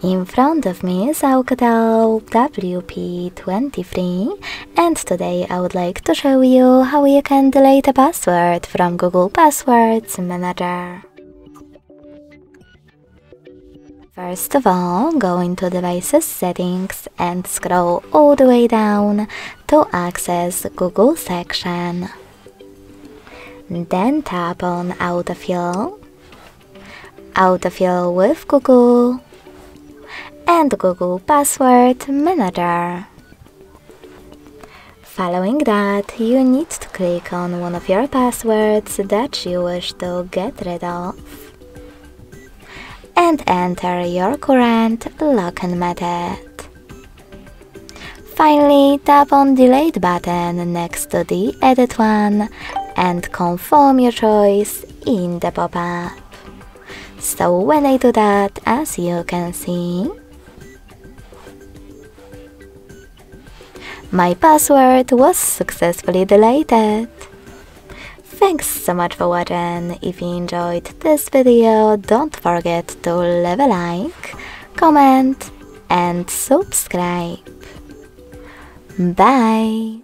In front of me is OUKITEL WP23, and today I would like to show you how you can delete a password from Google Passwords Manager. First of all, go into Devices Settings and scroll all the way down to access Google section. Then tap on Autofill, Autofill with Google, and Google Password Manager. Following that, you need to click on one of your passwords that you wish to get rid of and enter your current login method. Finally, tap on Delete button next to the Edit one and confirm your choice in the pop-up. So when I do that, as you can see, my password was successfully deleted. Thanks so much for watching. If you enjoyed this video, don't forget to leave a like, comment and subscribe. Bye!